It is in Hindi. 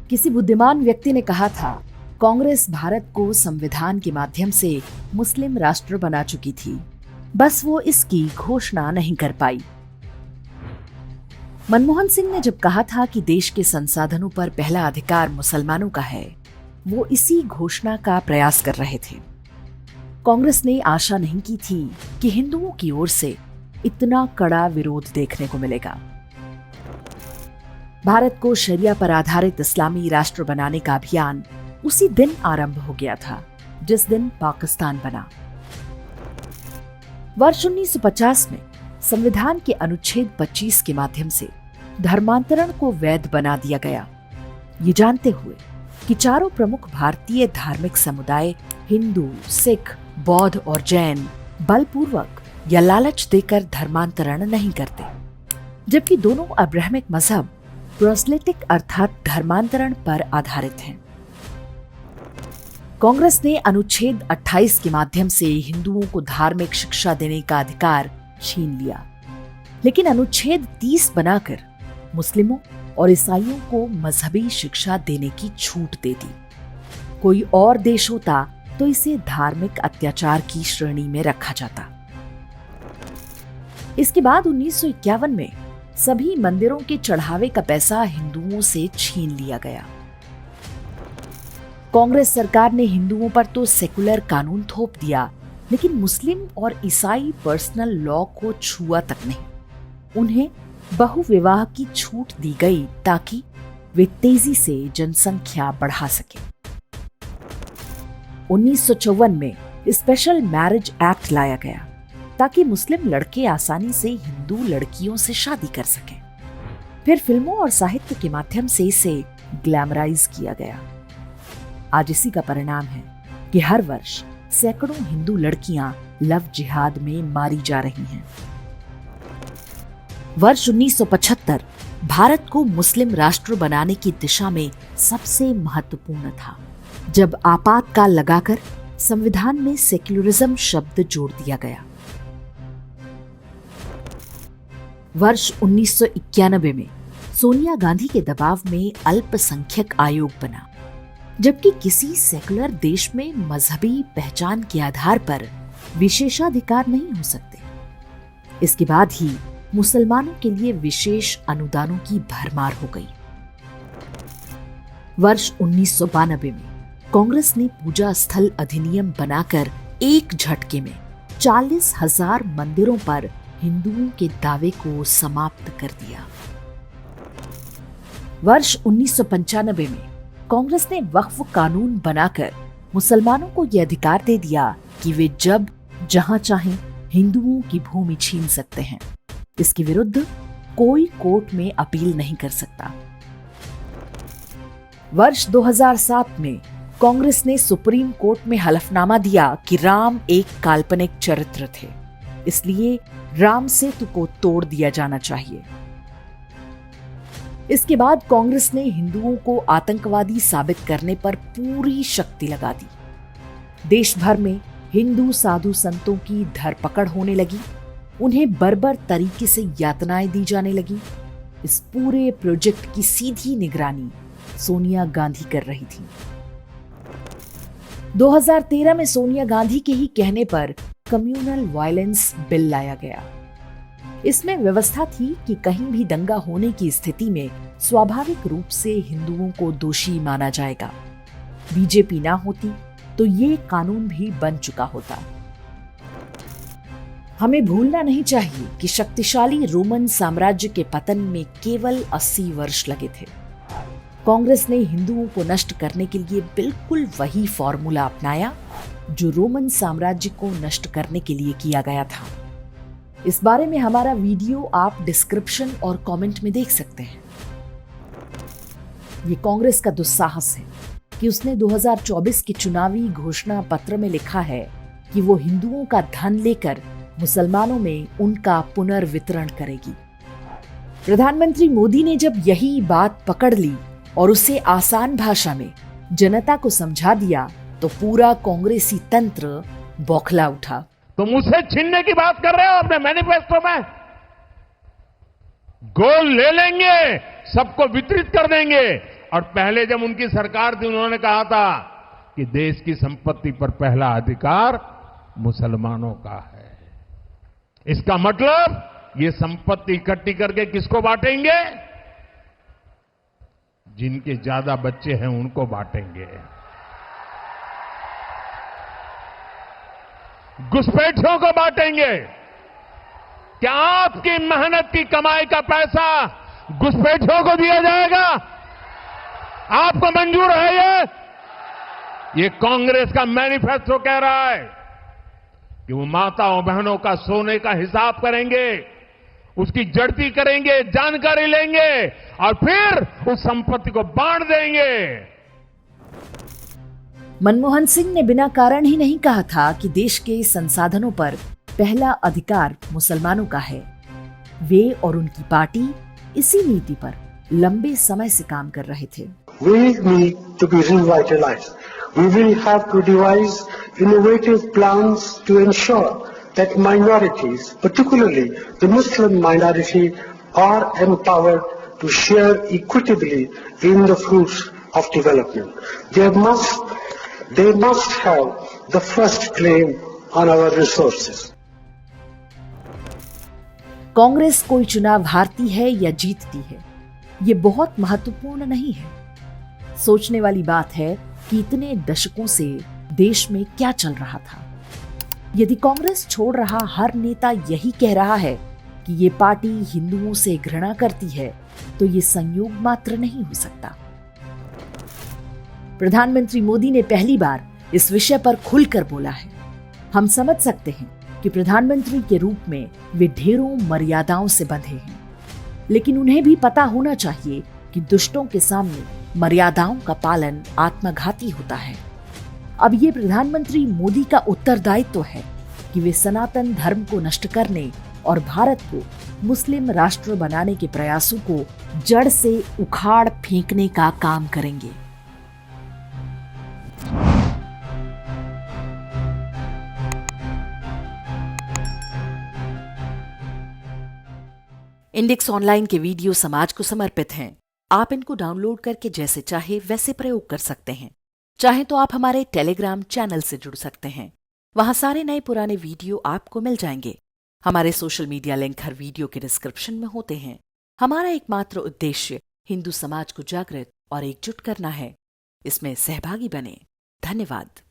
किसी बुद्धिमान व्यक्ति ने कहा था, कांग्रेस भारत को संविधान के माध्यम से मुस्लिम राष्ट्र बना चुकी थी, बस वो इसकी घोषणा नहीं कर पाई। मनमोहन सिंह ने जब कहा था कि देश के संसाधनों पर पहला अधिकार मुसलमानों का है, वो इसी घोषणा का प्रयास कर रहे थे। कांग्रेस ने आशा नहीं की थी कि हिंदुओं की ओर से इतना कड़ा विरोध देखने को मिलेगा। भारत को शरिया पर आधारित इस्लामी राष्ट्र बनाने का अभियान उसी दिन आरंभ हो गया था जिस दिन पाकिस्तान बना। वर्ष 1950 में संविधान के अनुच्छेद 25 के माध्यम से धर्मांतरण को वैध बना दिया गया, ये जानते हुए कि चारों प्रमुख भारतीय धार्मिक समुदाय हिंदू, सिख, बौद्ध और जैन बलपूर्वक या लालच देकर धर्मांतरण नहीं करते, जबकि दोनों अब्राहमिक मजहब प्रोस्लेटिक अर्थात धर्मांतरण पर आधारित हैं। कांग्रेस ने अनुच्छेद 28 के माध्यम से हिंदुओं को धार्मिक शिक्षा देने का अधिकार छीन लिया, लेकिन अनुच्छेद 30 बनाकर मुस्लिमों और ईसाइयों को मजहबी शिक्षा देने की छूट दे दी। कोई और देश होता तो इसे धार्मिक अत्याचार की श्रेणी में रखा जाता। इसके बाद 1951 में सभी मंदिरों के चढ़ावे का पैसा हिंदुओं से छीन लिया गया। कांग्रेस सरकार ने हिंदुओं पर तो सेकुलर कानून थोप दिया, लेकिन मुस्लिम और ईसाई पर्सनल लॉ को छुआ तक नहीं। उन्हें बहुविवाह की छूट दी गई ताकि वे तेजी से जनसंख्या बढ़ा सके। 1954 में स्पेशल मैरिज एक्ट लाया गया ताकि मुस्लिम लड़के आसानी से हिंदू लड़कियों से शादी कर सकें। फिर फिल्मों और साहित्य के माध्यम से इसे ग्लैमराइज किया गया। आज इसी का परिणाम है कि हर वर्ष सैकड़ों हिंदू लड़कियां लव जिहाद में मारी जा रही हैं। वर्ष 1975 भारत को मुस्लिम राष्ट्र बनाने की दिशा में सबसे महत्वपूर्ण था, जब आपातकाल लगाकर संविधान में सेक्युलरिज्म शब्द जोड़ दिया गया। वर्ष 1991 में सोनिया गांधी के दबाव में अल्पसंख्यक आयोग बना, जबकि किसी सेकुलर देश में मजहबी पहचान के आधार पर विशेषाधिकार नहीं हो सकते। इसके बाद ही मुसलमानों के लिए विशेष अनुदानों की भरमार हो गई। वर्ष 1992 में कांग्रेस ने पूजा स्थल अधिनियम बनाकर एक झटके में 40,000 मंदिरों पर हिंदुओं के दावे को समाप्त कर दिया। वर्ष 1995 में कांग्रेस ने वक्फ कानून बनाकर मुसलमानों को यह अधिकार दे दिया कि वे जब जहां चाहें हिंदुओं की भूमि छीन सकते हैं। इसके विरुद्ध कोई कोर्ट में अपील नहीं कर सकता। वर्ष 2007 में कांग्रेस ने सुप्रीम कोर्ट में हलफनामा दिया कि राम एक काल्पनिक चरित्र थे, इसलिए राम सेतु को तोड़ दिया जाना चाहिए। इसके बाद कांग्रेस ने हिंदुओं को आतंकवादी साबित करने पर पूरी शक्ति लगा दी। देश भर में हिंदू साधु संतों की धरपकड़ होने लगी, उन्हें बर्बर तरीके से यातनाएं दी जाने लगी। इस पूरे प्रोजेक्ट की सीधी निगरानी सोनिया गांधी कर रही थी। 2013 में सोनिया गांधी के ही कहने पर कम्युनल वायलेंस बिल लाया गया। इसमें व्यवस्था थी कि कहीं भी दंगा होने की स्थिति में स्वाभाविक रूप से हिंदुओं को दोषी माना जाएगा। बीजेपी ना होती तो ये कानून भी बन चुका होता। हमें भूलना नहीं चाहिए कि शक्तिशाली रोमन साम्राज्य के पतन में केवल 80 वर्ष लगे थे। कांग्रेस ने हिंदुओं को नष्ट करने के लिए बिल्कुल वही फॉर्मूला अपनाया जो रोमन साम्राज्य को नष्ट करने के लिए किया गया था। इस बारे में हमारा वीडियो आप डिस्क्रिप्शन और कमेंट में देख सकते हैं। ये कांग्रेस का दुस्साहस है कि उसने 2024 के चुनावी घोषणा पत्र में लिखा है कि वो हिंदुओं का धन लेकर मुसलमानों में उनका पुनर्वितरण करेगी। प्रधानमंत्री मोदी ने जब यही बात पकड़ ली और उसे आसान भाषा में जनता को समझा दिया तो पूरा कांग्रेसी तंत्र बौखला उठा। तो मुझसे छीनने की बात कर रहे हो अपने मैनिफेस्टो में? गोल्ड ले लेंगे, सबको वितरित कर देंगे और पहले जब उनकी सरकार थी उन्होंने कहा था कि देश की संपत्ति पर पहला अधिकार मुसलमानों का है। इसका मतलब ये संपत्ति इकट्ठी करके किसको बांटेंगे? जिनके ज्यादा बच्चे हैं उनको बांटेंगे। घुसपैठियों को बांटेंगे। क्या आपकी मेहनत की कमाई का पैसा घुसपैठियों को दिया जाएगा? आपको मंजूर है ये कांग्रेस का मैनिफेस्टो कह रहा है कि वो माताओं बहनों का सोने का हिसाब करेंगे, उसकी जड़ती करेंगे, जानकारी लेंगे और फिर उस संपत्ति को बांट देंगे। मनमोहन सिंह ने बिना कारण ही नहीं कहा था कि देश के संसाधनों पर पहला अधिकार मुसलमानों का है। वे और उनकी पार्टी इसी नीति पर लंबे समय से काम कर रहे थे। We need to be revitalized. We will have to devise innovative plans to ensure that minorities, particularly the Muslim minority, are empowered to share equitably in the fruits of development. They must have the first claim on our resources. Congress कोई चुनाव हारती है या जीतती है, ये बहुत महत्वपूर्ण नहीं है। सोचने वाली बात है कि इतने दशकों से देश में क्या चल रहा था। यदि कांग्रेस छोड़ रहा हर नेता यही कह रहा है कि ये पार्टी हिंदुओं से घृणा करती है, तो ये संयोग मात्र नहीं हो सकता। प्रधानमंत्री मोदी ने पहली बार इस विषय पर खुलकर बोला है। हम समझ सकते हैं कि प्रधानमंत्री के रूप में वे ढेरों मर्यादाओं से बंधे हैं, लेकिन उन्हें भी पता होना चाहिए कि दुष्टों के सामने मर्यादाओं का पालन आत्मघाती होता है। अब ये प्रधानमंत्री मोदी का उत्तरदायित्व है कि वे सनातन धर्म को नष्ट करने और भारत को मुस्लिम राष्ट्र बनाने के प्रयासों को जड़ से उखाड़ फेंकने का काम करेंगे। इंडेक्स ऑनलाइन के वीडियो समाज को समर्पित हैं। आप इनको डाउनलोड करके जैसे चाहे वैसे प्रयोग कर सकते हैं। चाहे तो आप हमारे टेलीग्राम चैनल से जुड़ सकते हैं। वहां सारे नए पुराने वीडियो आपको मिल जाएंगे। हमारे सोशल मीडिया लिंक हर वीडियो के डिस्क्रिप्शन में होते हैं। हमारा एकमात्र उद्देश्य हिंदू समाज को जागृत और एकजुट करना है। इसमें सहभागी बने। धन्यवाद।